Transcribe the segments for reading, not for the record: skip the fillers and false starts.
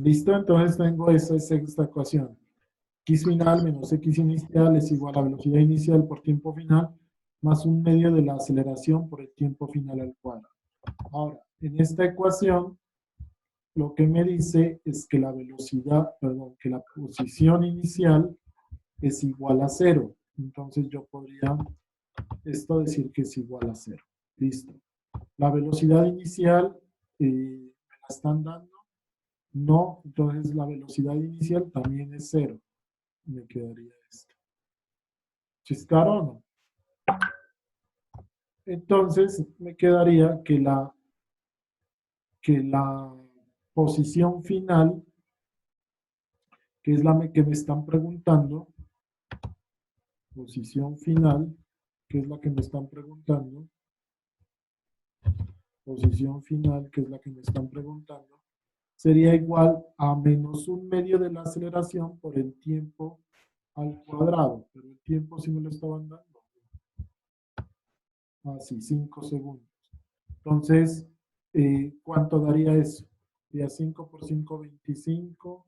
¿Listo? Entonces tengo esta ecuación. X final menos X inicial es igual a velocidad inicial por tiempo final más un medio de la aceleración por el tiempo final al cuadrado. Ahora, en esta ecuación, lo que me dice es que la velocidad, perdón, que la posición inicial es igual a 0. Entonces yo podría esto decir que es igual a 0. Listo. La velocidad inicial me la están dando. No, entonces la velocidad inicial también es 0. Me quedaría esto. ¿Chiscaron o no? Entonces me quedaría que la posición final, que es la que me están preguntando, posición final, que es la que me están preguntando, posición final, que es la que me están preguntando, sería igual a menos un medio de la aceleración por el tiempo al cuadrado. Pero el tiempo sí me lo estaban dando. Así, 5 segundos. Entonces, ¿cuánto daría eso? Sería 5 por 5, 25.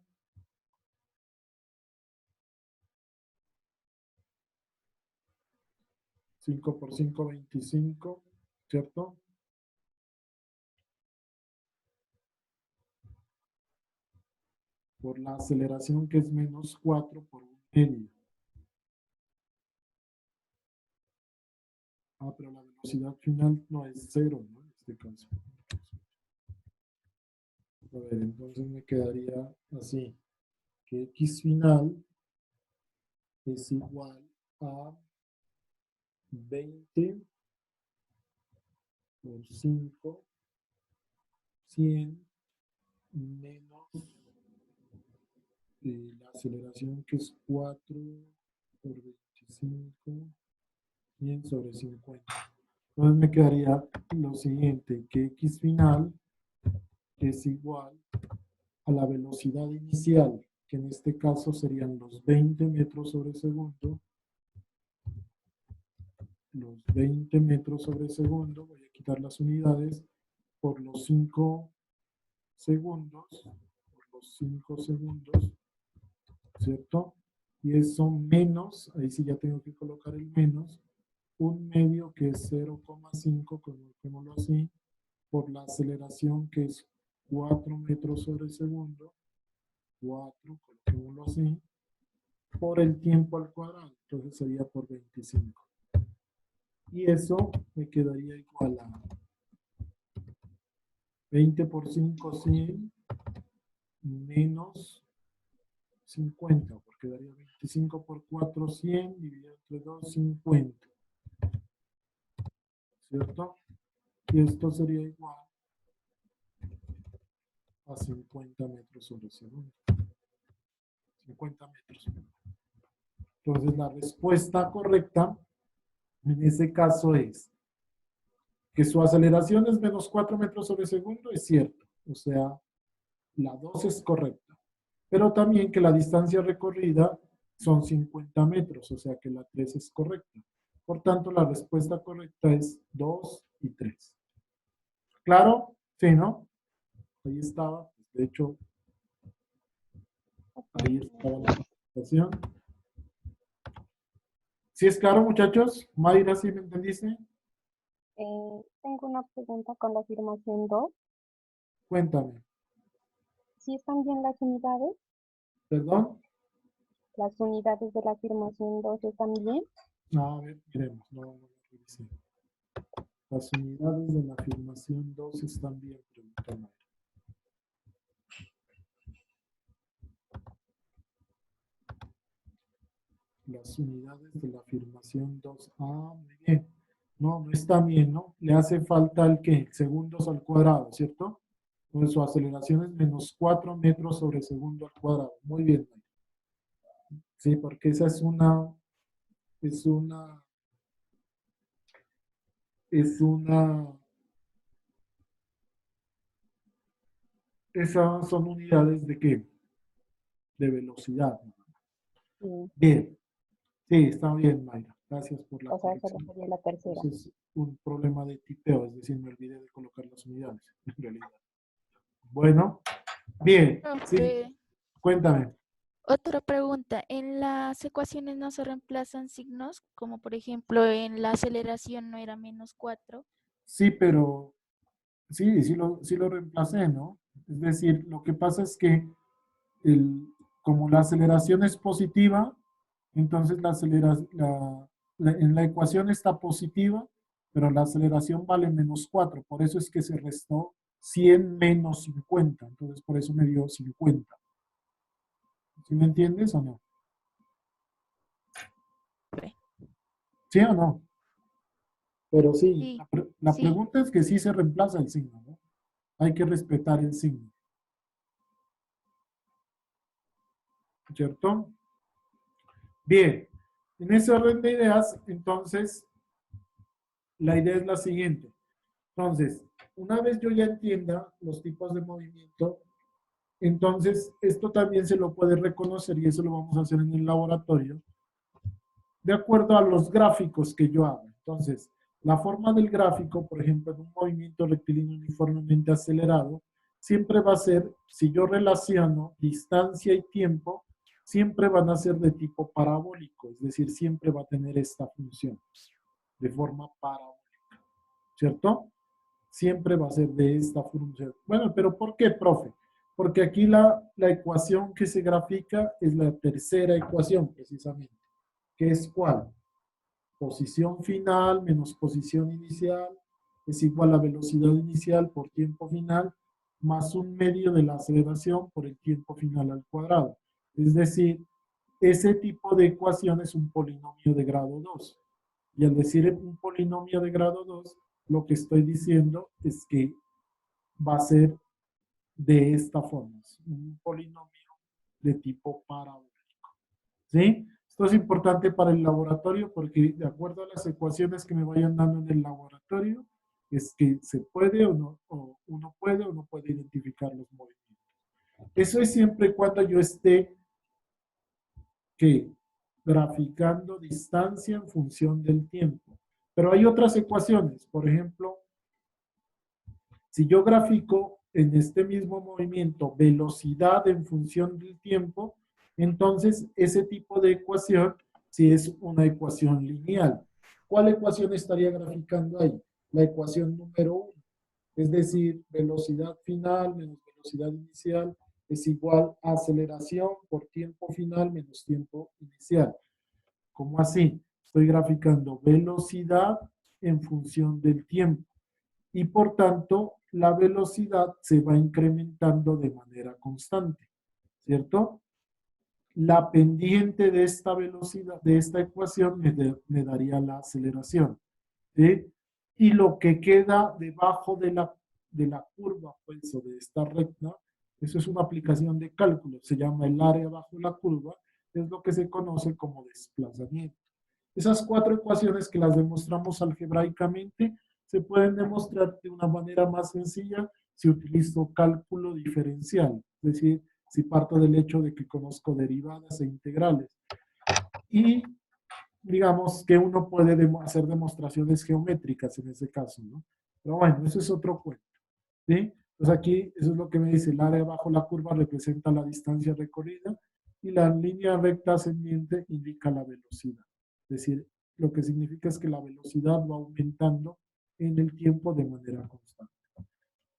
5 por 5, 25, ¿cierto? Por la aceleración que es menos 4 por un medio. Ah, pero la velocidad final no es 0, ¿no? En este caso. A ver, entonces me quedaría así, que X final es igual a 20 por 5, 100 menos la aceleración que es 4 por 25, 100 sobre 50. Entonces me quedaría lo siguiente, que X final es igual a la velocidad inicial, que en este caso serían los 20 metros sobre segundo, voy a quitar las unidades, por los 5 segundos, ¿cierto? Y eso menos, ahí sí ya tengo que colocar el menos, un medio que es 0,5, coloquémoslo así, por la aceleración que es 4 metros sobre segundo, 4, coloquémoslo así, por el tiempo al cuadrado, entonces sería por 25. Y eso me quedaría igual a 20 por 5, 100, menos 50, porque daría 25 por 4, 100, dividido entre 2, 50. ¿Cierto? Y esto sería igual a 50 metros sobre segundo. 50 metros. Entonces la respuesta correcta en ese caso es que su aceleración es menos 4 metros sobre segundo, es cierto. O sea, la 2 es correcta. Pero también que la distancia recorrida son 50 metros, o sea que la 3 es correcta. Por tanto, la respuesta correcta es 2 y 3. ¿Claro? Sí, ¿no? Ahí estaba. De hecho, ahí estaba la presentación. ¿Sí es claro, muchachos? Mayra, ¿sí me entendiste? Tengo una pregunta con la afirmación 2. Cuéntame. ¿Sí están bien las unidades? ¿Perdón? ¿Las unidades de la afirmación 2 están bien? No, a ver, miremos. No, no lo revisé. Las unidades de la afirmación 2 están bien, pregunta Mayra. Las unidades de la afirmación 2. Ah, muy bien. No, no está bien, ¿no? Le hace falta el qué? Segundos al cuadrado, ¿cierto? Entonces su aceleración es menos 4 metros sobre segundo al cuadrado. Muy bien, Mayra. Sí, porque esa es una, es una, esas son unidades de qué? De velocidad. Sí. Bien, sí, está bien, Mayra. Gracias por la O sea, solo corrección. sería la tercera. Eso es un problema de tipeo, es decir, me olvidé de colocar las unidades, en realidad. Bueno, Bien, sí, Profe, cuéntame. otra pregunta. ¿En las ecuaciones no se reemplazan signos? Como por ejemplo en la aceleración no era -4. Sí, pero sí lo reemplacé, ¿no? Es decir, lo que pasa es que el, como la aceleración es positiva, entonces en la ecuación está positiva, pero la aceleración vale -4. Por eso es que se restó 100 menos 50. Entonces, por eso me dio 50. ¿Sí me entiendes o no? Profe. ¿Sí o no? Pero sí, Sí, la sí. pregunta es que sí se reemplaza el signo, ¿no? Hay que respetar el signo, ¿cierto? Bien, en ese orden de ideas, entonces, la idea es la siguiente. Entonces, una vez yo ya entienda los tipos de movimiento, entonces esto también se lo puede reconocer y eso lo vamos a hacer en el laboratorio, de acuerdo a los gráficos que yo haga. Entonces, la forma del gráfico, por ejemplo, en un movimiento rectilíneo uniformemente acelerado, siempre va a ser, si yo relaciono distancia y tiempo, siempre van a ser de tipo parabólico, es decir, siempre va a tener esta función de forma parabólica, ¿cierto? Siempre va a ser de esta función. Bueno, pero ¿por qué, profe? Porque aquí la ecuación que se grafica es la tercera ecuación, precisamente, que es ¿cuál? Posición final menos posición inicial es igual a velocidad inicial por tiempo final más un medio de la aceleración por el tiempo final al cuadrado. Es decir, ese tipo de ecuación es un polinomio de grado 2. Y al decir un polinomio de grado 2, lo que estoy diciendo es que va a ser de esta forma, un polinomio de tipo parabólico. ¿Sí? Esto es importante para el laboratorio porque de acuerdo a las ecuaciones que me vayan dando en el laboratorio, es que se puede o uno puede o no puede identificar los movimientos. Eso es siempre y cuando yo esté que graficando distancia en función del tiempo. Pero hay otras ecuaciones, por ejemplo, si yo grafico en este mismo movimiento velocidad en función del tiempo, entonces ese tipo de ecuación sí es una ecuación lineal. ¿Cuál ecuación estaría graficando ahí? La ecuación número 1. Es decir, velocidad final menos velocidad inicial es igual a aceleración por tiempo final menos tiempo inicial. ¿Cómo así? Estoy graficando velocidad en función del tiempo y por tanto la velocidad se va incrementando de manera constante, ¿cierto? La pendiente de esta velocidad, de esta ecuación, me daría la aceleración, ¿sí? Y lo que queda debajo de la curva, pues, o de esta recta, eso es una aplicación de cálculo, se llama el área bajo la curva, es lo que se conoce como desplazamiento. Esas cuatro ecuaciones que las demostramos algebraicamente se pueden demostrar de una manera más sencilla si utilizo cálculo diferencial, es decir, si parto del hecho de que conozco derivadas e integrales. Y digamos que uno puede hacer demostraciones geométricas en ese caso, ¿no? Pero bueno, eso es otro cuento, ¿sí? Entonces aquí, eso es lo que me dice, el área bajo la curva representa la distancia recorrida y la línea recta ascendiente indica la velocidad. Es decir, lo que significa es que la velocidad va aumentando en el tiempo de manera constante.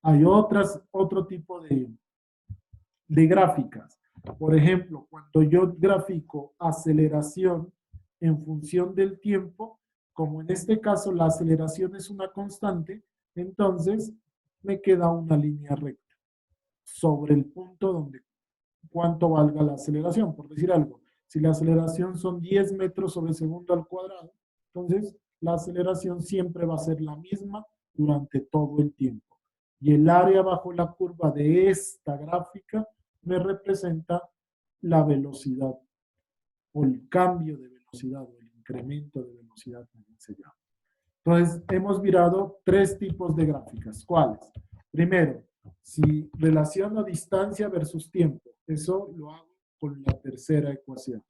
Hay otro tipo de gráficas. Por ejemplo, cuando yo grafico aceleración en función del tiempo, como en este caso la aceleración es una constante, entonces me queda una línea recta sobre el punto donde cuánto valga la aceleración, por decir algo. Si la aceleración son 10 metros sobre segundo al cuadrado, entonces la aceleración siempre va a ser la misma durante todo el tiempo. Y el área bajo la curva de esta gráfica me representa la velocidad o el cambio de velocidad o el incremento de velocidad, como se llama. Entonces, hemos mirado tres tipos de gráficas. ¿Cuáles? Primero, si relaciono distancia versus tiempo, eso lo hago con la tercera ecuación.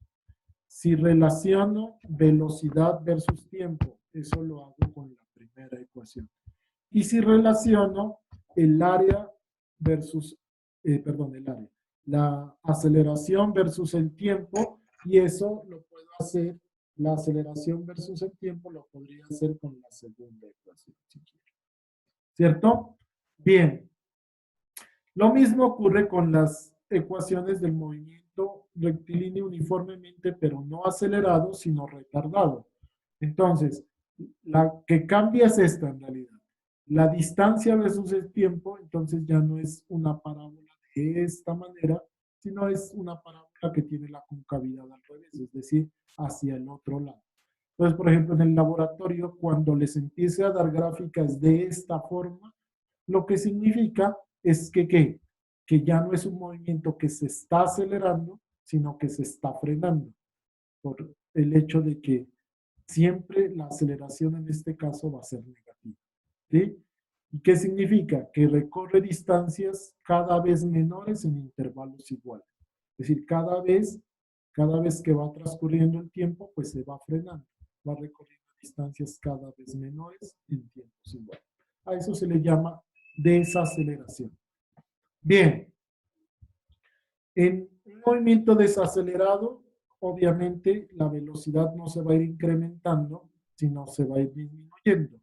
Si relaciono velocidad versus tiempo, eso lo hago con la primera ecuación. Y si relaciono el área versus perdón, el área. La aceleración versus el tiempo, y eso lo puedo hacer, la aceleración versus el tiempo lo podría hacer con la segunda ecuación, si quiero. ¿Cierto? Bien. Lo mismo ocurre con las ecuaciones del movimiento rectilíneo uniformemente, pero no acelerado, sino retardado. Entonces, la que cambia es esta en realidad. La distancia versus el tiempo, entonces ya no es una parábola de esta manera, sino es una parábola que tiene la concavidad al revés, es decir, hacia el otro lado. Entonces, por ejemplo, en el laboratorio, cuando les empiece a dar gráficas de esta forma, lo que significa es que, ¿qué? Que ya no es un movimiento que se está acelerando, sino que se está frenando, por el hecho de que siempre la aceleración en este caso va a ser negativa. ¿Sí? ¿Y qué significa? Que recorre distancias cada vez menores en intervalos iguales. Es decir, cada vez que va transcurriendo el tiempo, pues se va frenando, va recorriendo distancias cada vez menores en tiempos iguales. A eso se le llama desaceleración. Bien, en un movimiento desacelerado, obviamente la velocidad no se va a ir incrementando, sino se va a ir disminuyendo.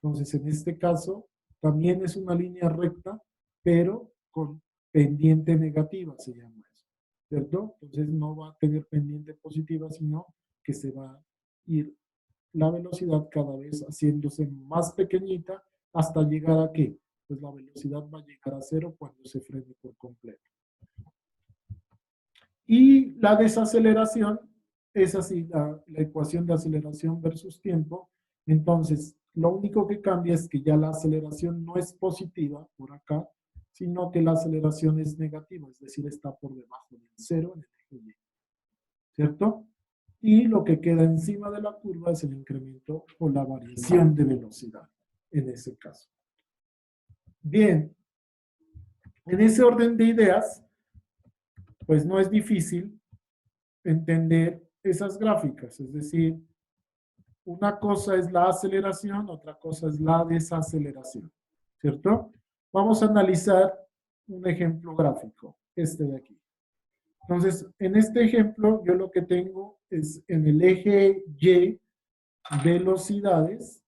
Entonces, en este caso, también es una línea recta, pero con pendiente negativa, se llama eso, ¿cierto? Entonces, no va a tener pendiente positiva, sino que se va a ir la velocidad cada vez haciéndose más pequeñita hasta llegar a ¿qué? Pues la velocidad va a llegar a cero cuando se frene por completo. Y la desaceleración es así, la ecuación de aceleración versus tiempo. Entonces, lo único que cambia es que ya la aceleración no es positiva por acá, sino que la aceleración es negativa, es decir, está por debajo del cero en el eje Y. ¿Cierto? Y lo que queda encima de la curva es el incremento o la variación de velocidad, en ese caso. Bien, en ese orden de ideas, pues no es difícil entender esas gráficas, es decir, una cosa es la aceleración, otra cosa es la desaceleración, ¿cierto? Vamos a analizar un ejemplo gráfico, este de aquí. Entonces, en este ejemplo, yo lo que tengo es en el eje Y, velocidades,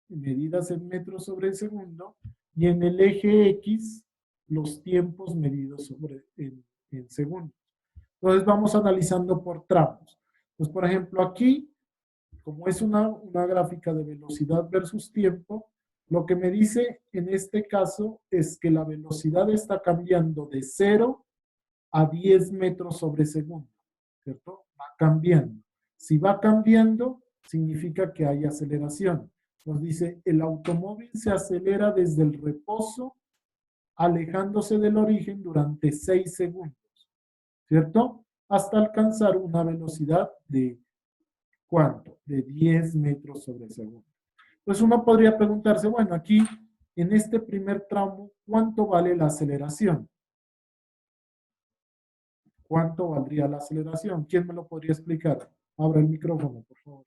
medidas en metros sobre segundo, y en el eje X, los tiempos medidos en segundos. Entonces, vamos analizando por tramos. Pues, por ejemplo, aquí, como es una gráfica de velocidad versus tiempo, lo que me dice en este caso es que la velocidad está cambiando de 0 a 10 metros sobre segundo, ¿cierto? Va cambiando. Si va cambiando, significa que hay aceleración. Nos dice, el automóvil se acelera desde el reposo, alejándose del origen durante 6 segundos, ¿cierto? Hasta alcanzar una velocidad de ¿cuánto? De 10 metros sobre segundo. Pues uno podría preguntarse, bueno, aquí en este primer tramo, ¿cuánto vale la aceleración? ¿Cuánto valdría la aceleración? ¿Quién me lo podría explicar? Abra el micrófono, por favor.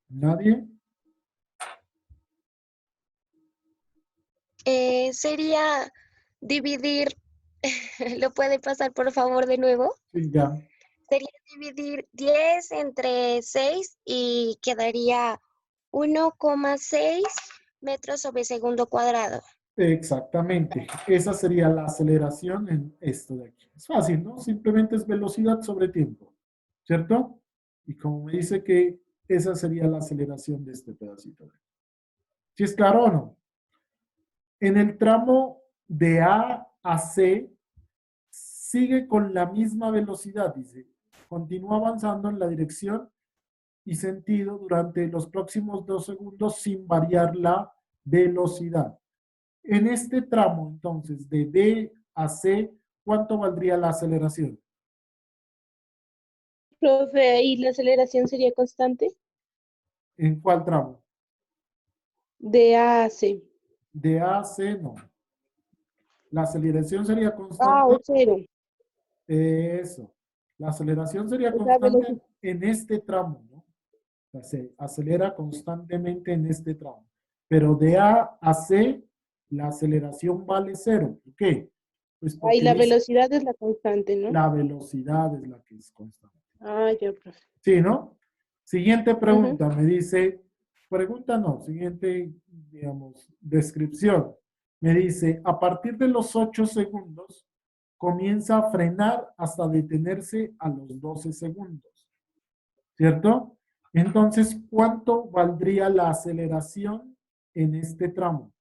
¿Nadie? Sería dividir, ¿lo puede pasar por favor de nuevo? Sí, ya. Sería dividir 10 entre 6 y quedaría 1,6 metros sobre segundo cuadrado. Exactamente. Esa sería la aceleración en esto de aquí. Es fácil, ¿no? Simplemente es velocidad sobre tiempo, ¿cierto? Y como me dice que esa sería la aceleración de este pedacito de aquí. ¿Sí es claro o no? En el tramo de A a C, sigue con la misma velocidad, dice. Continúa avanzando en la dirección y sentido durante los próximos 2 segundos sin variar la velocidad. En este tramo, entonces, de B a C, ¿cuánto valdría la aceleración? Profe, ¿y la aceleración sería constante? ¿En cuál tramo? De A a C. De A a C, no. La aceleración sería Ah, constante. o cero. Eso. La aceleración sería O sea, constante en este tramo, ¿no? O sea, se acelera constantemente en este tramo. Pero de A a C, la aceleración vale 0. ¿Por qué? Pues Ahí porque la dice, velocidad es la constante, ¿no? la velocidad es la que es constante. Ah, ya, profe. Sí, ¿no? Siguiente Ujú. pregunta, me dice, pregunta no, siguiente, digamos, descripción. Me dice, a partir de los 8 segundos, comienza a frenar hasta detenerse a los 12 segundos, ¿cierto? Entonces, ¿cuánto valdría la aceleración en este tramo?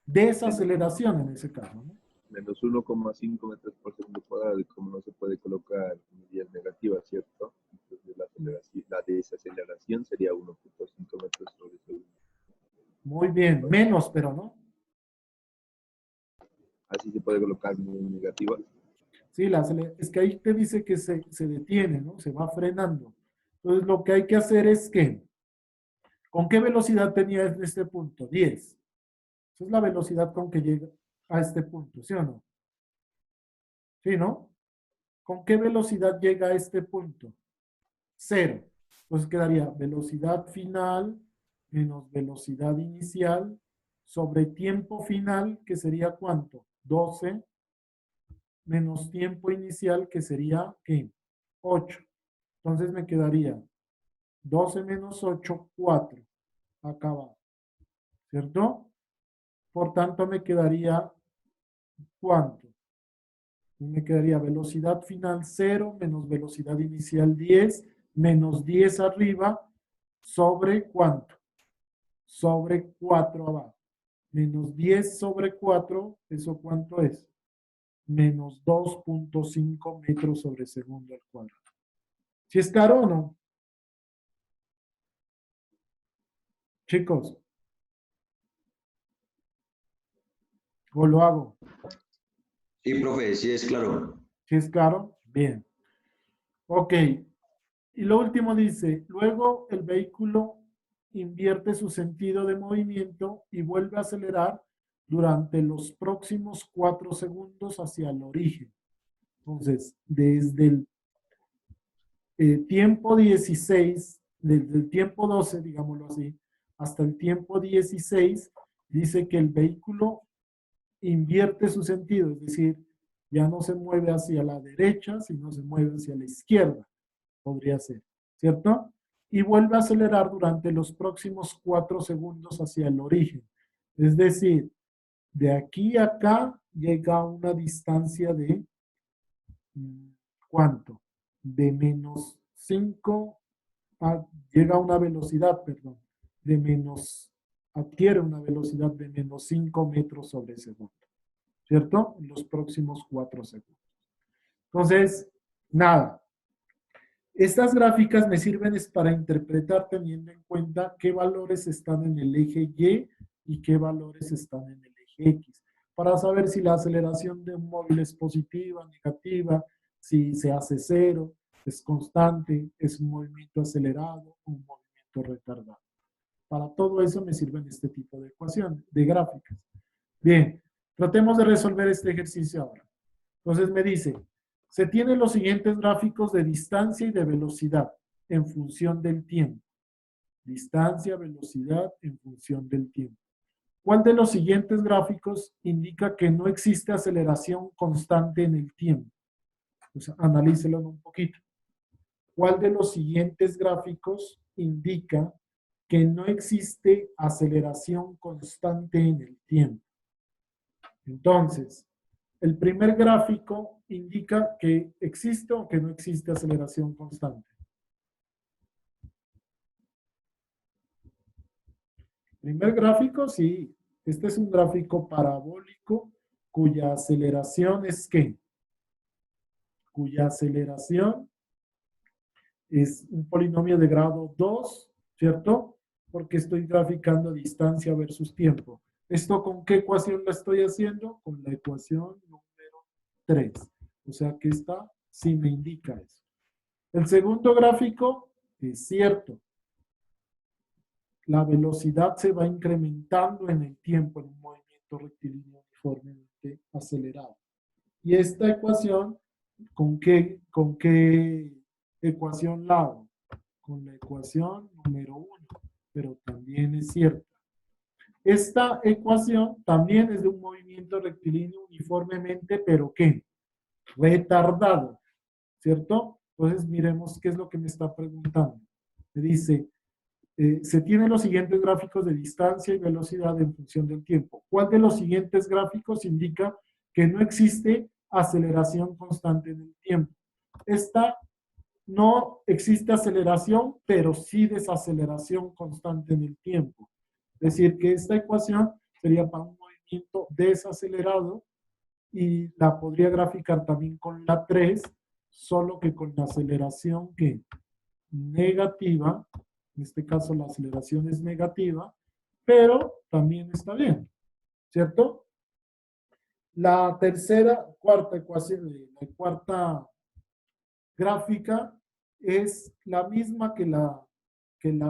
Desaceleración en ese caso, ¿no? Menos 1,5 metros por segundo cuadrado, y como no se puede colocar medidas negativas, ¿cierto? Entonces la desaceleración sería 1,5 metros sobre segundo. Muy bien, menos, pero no. Así se puede colocar medidas negativas. Sí, es que ahí te dice que se detiene, ¿no? Se va frenando. Entonces, lo que hay que hacer es que, ¿con qué velocidad tenía en este punto? 10. Esa es la velocidad con que llega a este punto, ¿sí o no? ¿Sí, no? ¿Con qué velocidad llega a este punto? 0. Entonces quedaría velocidad final menos velocidad inicial sobre tiempo final, que sería ¿cuánto? 12 menos tiempo inicial, que sería ¿qué? 8. Entonces me quedaría 12 menos 8, 4. Acá abajo. ¿Cierto? Por tanto, me quedaría ¿cuánto? Me quedaría velocidad final 0 menos velocidad inicial 10 menos 10 arriba sobre ¿cuánto? Sobre 4 abajo. Menos 10 sobre 4, ¿eso cuánto es? Menos 2.5 metros sobre segundo al cuadrado. ¿Si es claro o no? Chicos, ¿o lo hago? Sí, profe, sí es claro. ¿Si es claro? Bien. Ok. Y lo último dice, luego el vehículo invierte su sentido de movimiento y vuelve a acelerar durante los próximos 4 segundos hacia el origen. Entonces, desde el tiempo 16, desde el tiempo 12, digámoslo así, hasta el tiempo 16, dice que el vehículo invierte su sentido, es decir, ya no se mueve hacia la derecha, sino se mueve hacia la izquierda, podría ser, ¿cierto? Y vuelve a acelerar durante los próximos 4 segundos hacia el origen. Es decir, de aquí a acá llega a una distancia de, ¿cuánto? De menos 5, llega a una velocidad, perdón, de menos, adquiere una velocidad de menos 5 metros sobre segundo, ¿cierto? En los próximos 4 segundos. Entonces, nada. Estas gráficas me sirven es para interpretar teniendo en cuenta qué valores están en el eje Y qué valores están en el eje X, para saber si la aceleración de un móvil es positiva, negativa, si se hace 0, es constante, es un movimiento acelerado o un movimiento retardado. Para todo eso me sirven este tipo de ecuaciones, de gráficas. Bien, tratemos de resolver este ejercicio ahora. Entonces me dice, se tienen los siguientes gráficos de distancia y de velocidad en función del tiempo. Distancia, velocidad en función del tiempo. ¿Cuál de los siguientes gráficos indica que no existe aceleración constante en el tiempo? Pues analícelo un poquito. ¿Cuál de los siguientes gráficos indica que no existe aceleración constante en el tiempo? Entonces, el primer gráfico indica que existe o que no existe aceleración constante. Primer gráfico, sí. Este es un gráfico parabólico cuya aceleración es ¿qué? Cuya aceleración es un polinomio de grado 2, ¿cierto? Porque estoy graficando distancia versus tiempo. ¿Esto con qué ecuación la estoy haciendo? Con la ecuación número 3. O sea que esta sí me indica eso. El segundo gráfico es cierto. La velocidad se va incrementando en el tiempo en un movimiento rectilíneo uniformemente acelerado. Y esta ecuación, ¿con qué ecuación la hago? Con la ecuación número 1, pero también es cierta. Esta ecuación también es de un movimiento rectilíneo uniformemente, pero ¿qué? Retardado, ¿cierto? Entonces miremos qué es lo que me está preguntando. Me dice, se tienen los siguientes gráficos de distancia y velocidad en función del tiempo. ¿Cuál de los siguientes gráficos indica que no existe aceleración constante en el tiempo? Esta no existe aceleración, pero sí desaceleración constante en el tiempo. Es decir, que esta ecuación sería para un movimiento desacelerado y la podría graficar también con la 3, solo que con la aceleración que negativa, en este caso la aceleración es negativa, pero también está bien, ¿cierto? La cuarta ecuación, la cuarta gráfica es la misma que la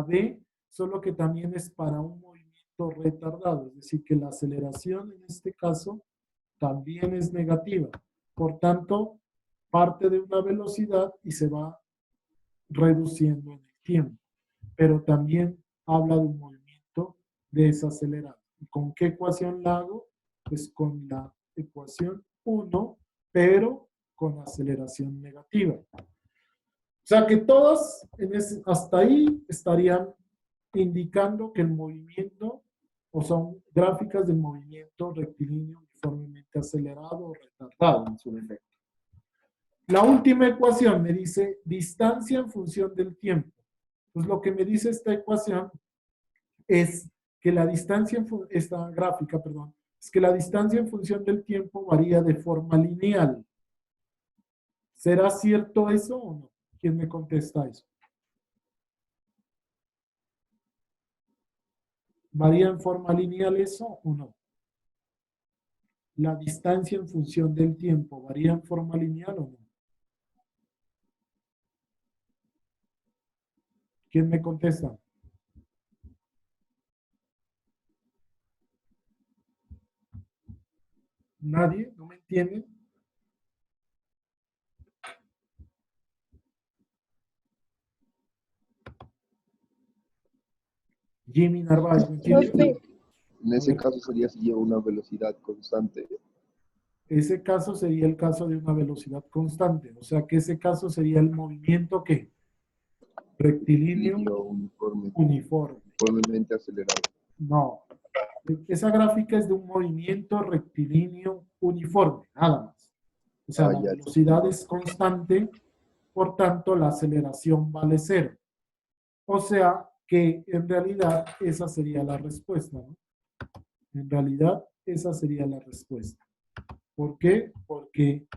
B, solo que también es para un movimiento retardado, es decir, que la aceleración en este caso también es negativa. Por tanto, parte de una velocidad y se va reduciendo en el tiempo. Pero también habla de un movimiento desacelerado. ¿Y con qué ecuación la hago? Pues con la ecuación 1, pero con aceleración negativa. O sea que todas hasta ahí estarían indicando que el movimiento, o son gráficas del movimiento rectilíneo uniformemente acelerado o retardado en su defecto. La última ecuación me dice distancia en función del tiempo. Pues lo que me dice esta ecuación es que la distancia, esta gráfica, perdón, es que la distancia en función del tiempo varía de forma lineal. ¿Será cierto eso o no? ¿Quién me contesta eso? ¿Varía en forma lineal eso o no? ¿La distancia en función del tiempo varía en forma lineal o no? ¿Quién me contesta? ¿Nadie? ¿No me entiende? Jimmy Narváez, ¿me entiende? Profe, En ese caso sería si lleva una velocidad constante. Ese caso sería el caso de una velocidad constante. O sea que ese caso sería el movimiento ¿qué? Rectilíneo uniforme. Uniformemente acelerado. No. Esa gráfica es de un movimiento rectilíneo uniforme, nada más. O sea, la velocidad es constante, por tanto la aceleración vale 0. O sea que en realidad esa sería la respuesta, ¿no? En realidad esa sería la respuesta. ¿Por qué? Porque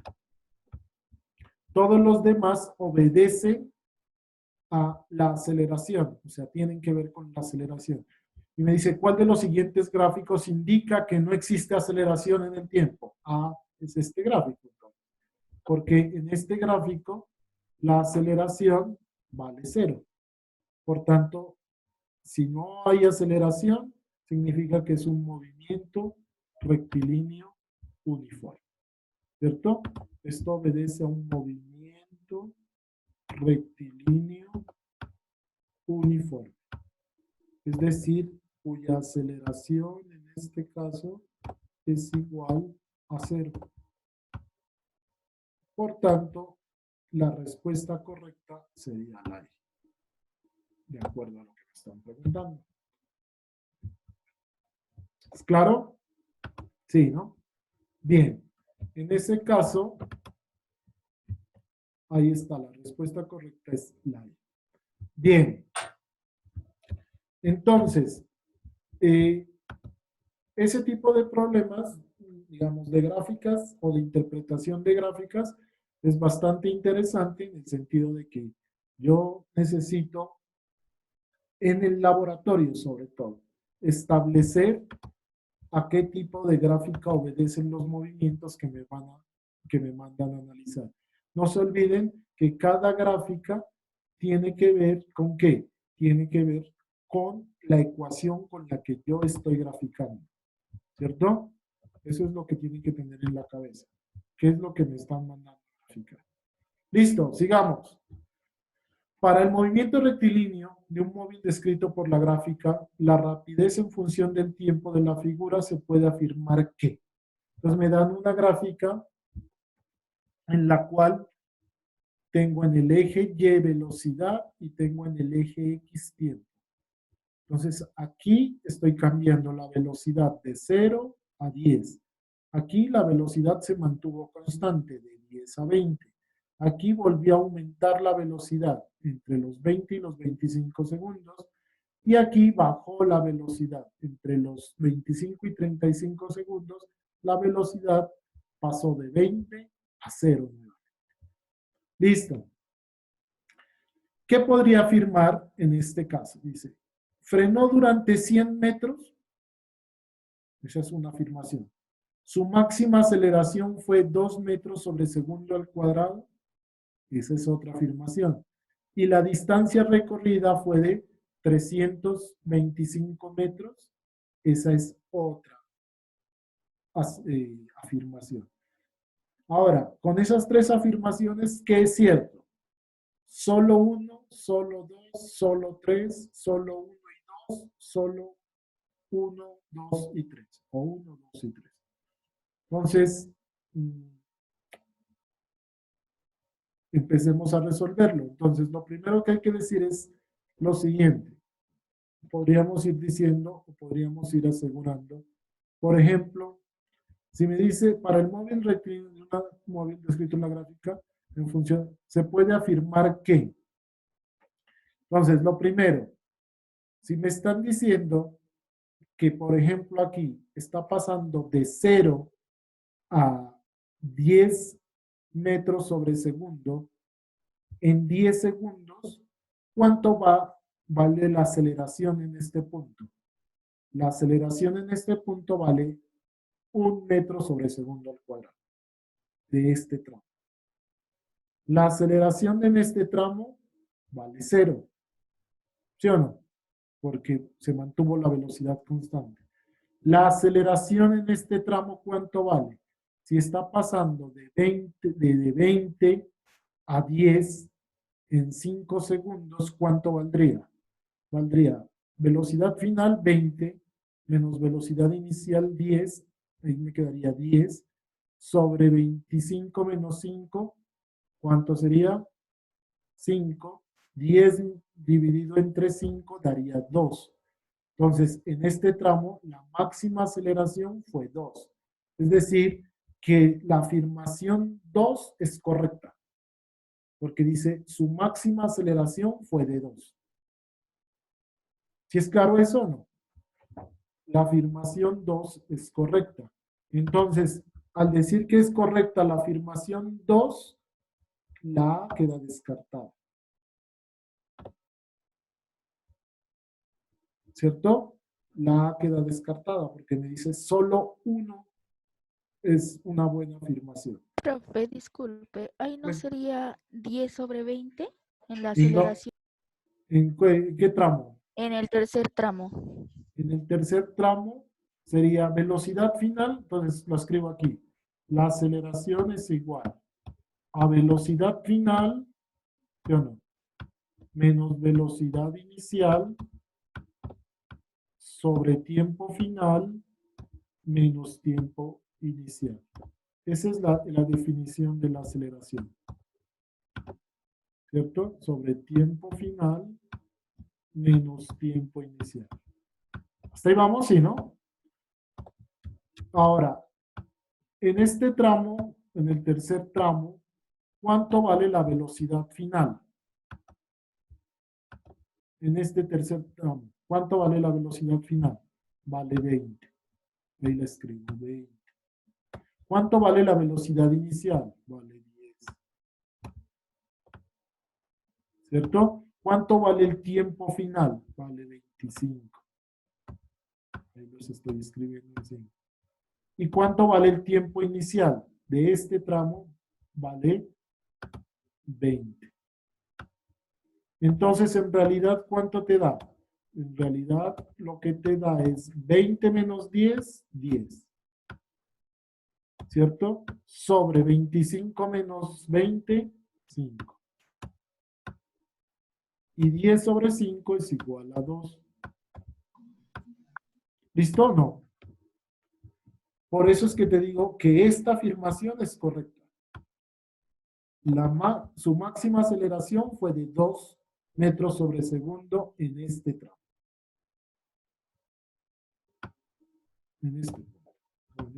todos los demás obedecen a la aceleración, o sea, tienen que ver con la aceleración. Y me dice, ¿cuál de los siguientes gráficos indica que no existe aceleración en el tiempo? Ah, es este gráfico. Porque en este gráfico la aceleración vale 0. Por tanto, si no hay aceleración, significa que es un movimiento rectilíneo uniforme. ¿Cierto? Esto obedece a un movimiento rectilíneo uniforme. Es decir, cuya aceleración en este caso es igual a 0. Por tanto, la respuesta correcta sería la E. De acuerdo a lo que me están preguntando. ¿Es claro? Sí, ¿no? Bien. En ese caso, ahí está, la respuesta correcta es la E. Bien. Entonces, ese tipo de problemas, digamos, de gráficas o de interpretación de gráficas, es bastante interesante en el sentido de que yo necesito, en el laboratorio sobre todo, establecer a qué tipo de gráfica obedecen los movimientos que me mandan a analizar. No se olviden que cada gráfica tiene que ver con qué? Tiene que ver con la ecuación con la que yo estoy graficando. ¿Cierto? Eso es lo que tienen que tener en la cabeza. ¿Qué es lo que me están mandando a graficar? Listo, sigamos. Para el movimiento rectilíneo de un móvil descrito por la gráfica, la rapidez en función del tiempo de la figura se puede afirmar que. Entonces me dan una gráfica en la cual tengo en el eje Y velocidad y tengo en el eje X tiempo. Entonces aquí estoy cambiando la velocidad de 0 a 10. Aquí la velocidad se mantuvo constante de 10 a 20. Aquí volvió a aumentar la velocidad entre los 20 y los 25 segundos. Y aquí bajó la velocidad entre los 25 y 35 segundos. La velocidad pasó de 20 a 0. Listo. ¿Qué podría afirmar en este caso? Dice, frenó durante 100 metros. Esa es una afirmación. Su máxima aceleración fue 2 metros sobre segundo al cuadrado. Esa es otra afirmación. Y la distancia recorrida fue de 325 metros. Esa es otra afirmación. Ahora, con esas tres afirmaciones, ¿qué es cierto? Solo 1, solo 2, solo 3, solo 1 y 2, solo 1, 2 y 3. O 1, 2 y 3. Entonces, empecemos a resolverlo. Entonces, lo primero que hay que decir es lo siguiente. Podríamos ir diciendo o podríamos ir asegurando. Por ejemplo, si me dice para el móvil rectilíneo, un móvil descrito en la gráfica, en función, se puede afirmar que. Entonces, lo primero, si me están diciendo que, por ejemplo, aquí está pasando de 0 a 10 metros sobre segundo, en 10 segundos, ¿cuánto vale la aceleración en este punto? La aceleración en este punto vale 1 metro sobre segundo al cuadrado de este tramo. La aceleración en este tramo vale 0. ¿Sí o no? Porque se mantuvo la velocidad constante. La aceleración en este tramo, ¿cuánto vale? Si está pasando de 20 a 10 en 5 segundos, ¿cuánto valdría? Valdría velocidad final 20 menos velocidad inicial 10, ahí me quedaría 10, sobre 25 menos 5, ¿cuánto sería? 5. 10 dividido entre 5 daría 2. Entonces, en este tramo, la máxima aceleración fue 2. Es decir, que la afirmación 2 es correcta. Porque dice, su máxima aceleración fue de 2. ¿Sí es claro eso o no? La afirmación 2 es correcta. Entonces, al decir que es correcta la afirmación 2, la A queda descartada. ¿Cierto? La A queda descartada porque me dice solo 1 es una buena afirmación. Profe, disculpe, ahí no Pues- sería 10 sobre 20 en la Y no- aceleración ¿En qué tramo? en el tercer tramo. En el tercer tramo sería velocidad final, entonces lo escribo aquí. La aceleración es igual a velocidad final, ¿sí o no? Menos velocidad inicial sobre tiempo final menos tiempo inicial. Esa es la definición de la aceleración. ¿Cierto? Sobre tiempo final menos tiempo inicial. Hasta ahí vamos, ¿sí, no? Ahora, en este tramo, en el tercer tramo, ¿cuánto vale la velocidad final? En este tercer tramo, ¿cuánto vale la velocidad final? Vale 20. Ahí la escribo, 20. ¿Cuánto vale la velocidad inicial? Vale 10. ¿Cierto? ¿Cuánto vale el tiempo final? Vale 25. Ahí los estoy escribiendo así. ¿Y cuánto vale el tiempo inicial? De este tramo vale 20. Entonces, en realidad, ¿cuánto te da? En realidad, lo que te da es 20 menos 10, 10. ¿Cierto? Sobre 25 menos 20, 5. Y 10 sobre 5 es igual a 2. ¿Listo o no? Por eso es que te digo que esta afirmación es correcta. Su máxima aceleración fue de 2 metros sobre segundo en este tramo. En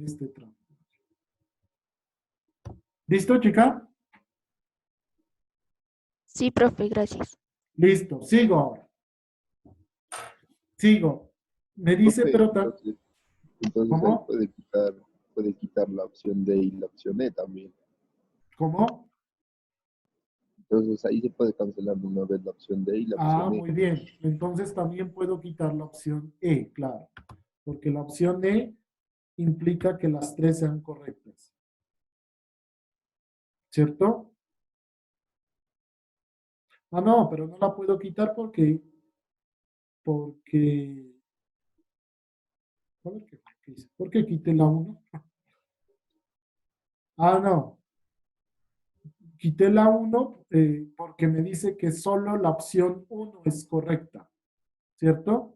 este tramo. ¿Listo, chica? Sí, profe, gracias. Listo, sigo ahora. Sigo. Me dice, Profe, pero entonces ahí ¿cómo? puede quitar la opción D y la opción E también. ¿Cómo? Entonces ahí se puede cancelar de una vez la opción D y la opción E. Muy bien. Entonces también puedo quitar la opción E, claro. Porque la opción E implica que las tres sean correctas. ¿Cierto? No, pero no la puedo quitar porque a ver qué dice. ¿Por qué quité la 1? No. Quité la 1 porque me dice que solo la opción 1 es correcta, ¿cierto?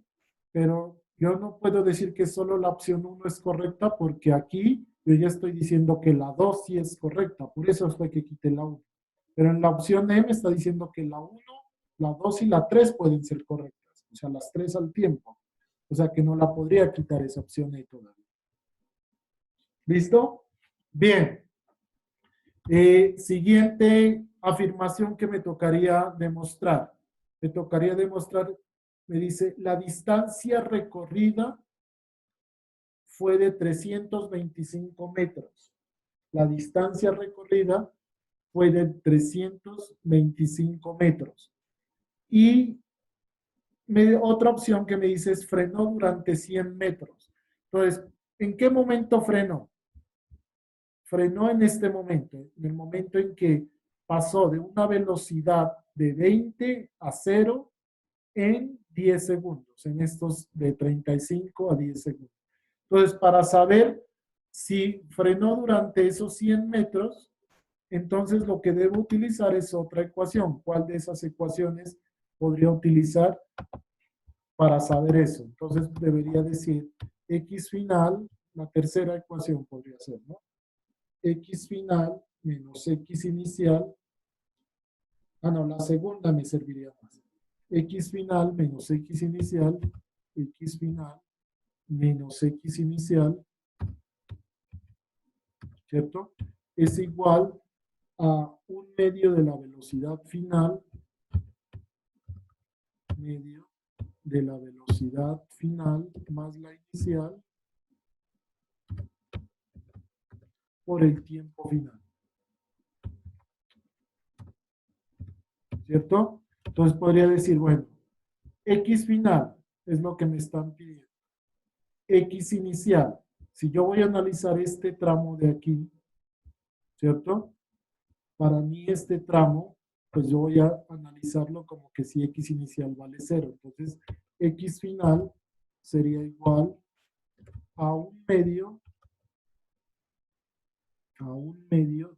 Pero yo no puedo decir que solo la opción 1 es correcta porque aquí yo ya estoy diciendo que la 2 sí es correcta, por eso fue que quité la 1. Pero en la opción E me está diciendo que la 1, la 2 y la 3 pueden ser correctas, o sea, las 3 al tiempo. O sea que no la podría quitar esa opción E todavía. ¿Listo? Bien. Siguiente afirmación que me tocaría demostrar. Me dice, la distancia recorrida fue de 325 metros. La distancia recorrida fue de 325 metros. Y otra opción que me dice es frenó durante 100 metros. Entonces, ¿en qué momento frenó? Frenó en este momento, en el momento en que pasó de una velocidad de 20 a 0 en 10 segundos, en estos de 35 a 10 segundos. Entonces, para saber si frenó durante esos 100 metros, entonces lo que debo utilizar es otra ecuación. ¿Cuál de esas ecuaciones podría utilizar para saber eso? Entonces, debería decir x final, la tercera ecuación podría ser, ¿no? X final menos X inicial. La segunda me serviría más. X final menos X inicial. X final menos X inicial. ¿Cierto? Es igual a un medio de la velocidad final. Medio de la velocidad final más la inicial por el tiempo final. ¿Cierto? Entonces podría decir, bueno, X final es lo que me están pidiendo. X inicial. Si yo voy a analizar este tramo de aquí, ¿cierto? Para mí este tramo, pues yo voy a analizarlo como que si X inicial vale 0. Entonces, X final sería igual a un medio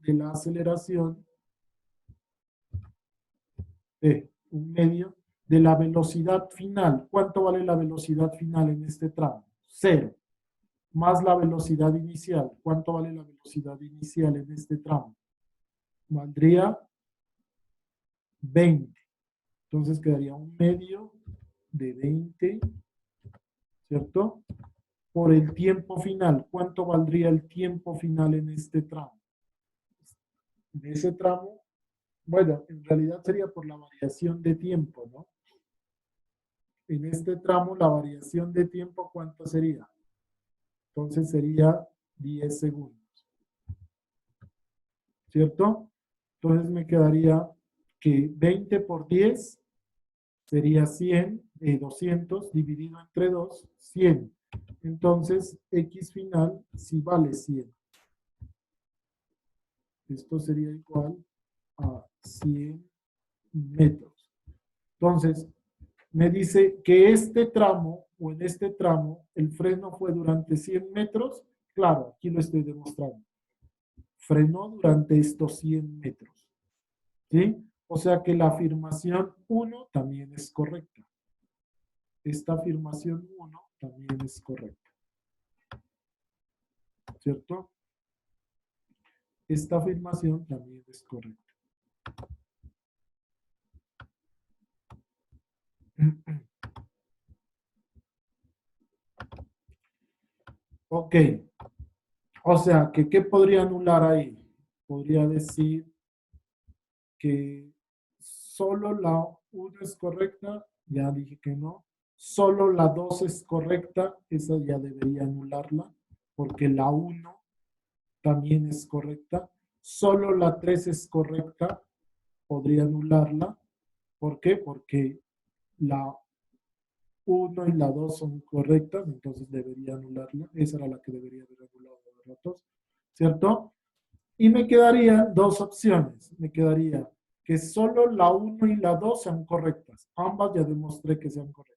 de la aceleración un medio de la velocidad final. ¿Cuánto vale la velocidad final en este tramo? 0. Más la velocidad inicial. ¿Cuánto vale la velocidad inicial en este tramo? Valdría 20. Entonces quedaría un medio de 20, ¿cierto? Por el tiempo final. ¿Cuánto valdría el tiempo final en este tramo? En ese tramo, bueno, en realidad sería por la variación de tiempo, ¿no? En este tramo, la variación de tiempo, ¿cuánto sería? Entonces sería 10 segundos. ¿Cierto? Entonces me quedaría que 20 por 10 sería 100, 200 dividido entre 2, 100. Entonces, X final sí vale 100. Esto sería igual a 100 metros. Entonces, me dice que este tramo, o en este tramo, el freno fue durante 100 metros. Claro, aquí lo estoy demostrando. Frenó durante estos 100 metros. ¿Sí? O sea que la afirmación 1 también es correcta. Esta afirmación 1 también es correcta. ¿Cierto? Esta afirmación también es correcta. Ok. O sea, que ¿qué podría anular ahí? Podría decir que solo la 1 es correcta, ya dije que no. Solo la 2 es correcta, esa ya debería anularla, porque la 1 también es correcta. Solo la 3 es correcta, podría anularla. ¿Por qué? Porque la 1 y la 2 son correctas, entonces debería anularla. Esa era la que debería haber anulado los datos, ¿cierto? Y me quedarían dos opciones. Me quedaría que solo la 1 y la 2 sean correctas. Ambas ya demostré que sean correctas.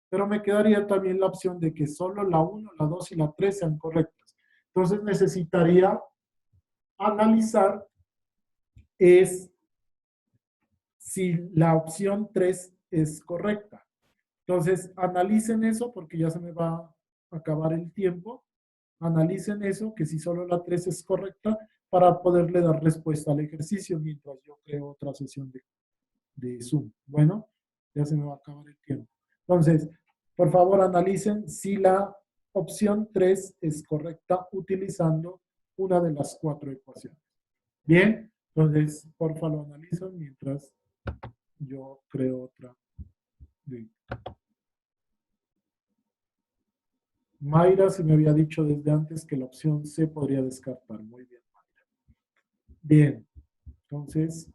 Pero me quedaría también la opción de que solo la 1, la 2 y la 3 sean correctas. Entonces necesitaría analizar es si la opción 3 es correcta. Entonces, analicen eso porque ya se me va a acabar el tiempo. Analicen eso, que si solo la 3 es correcta, para poderle dar respuesta al ejercicio mientras yo creo otra sesión de Zoom. Bueno, ya se me va a acabar el tiempo. Entonces, por favor, analicen si la opción 3 es correcta utilizando una de las 4 ecuaciones. Bien, entonces, por favor, lo analizan mientras yo creo otra. Mayra se me había dicho desde antes que la opción C podría descartar. Muy bien, Mayra. Bien, entonces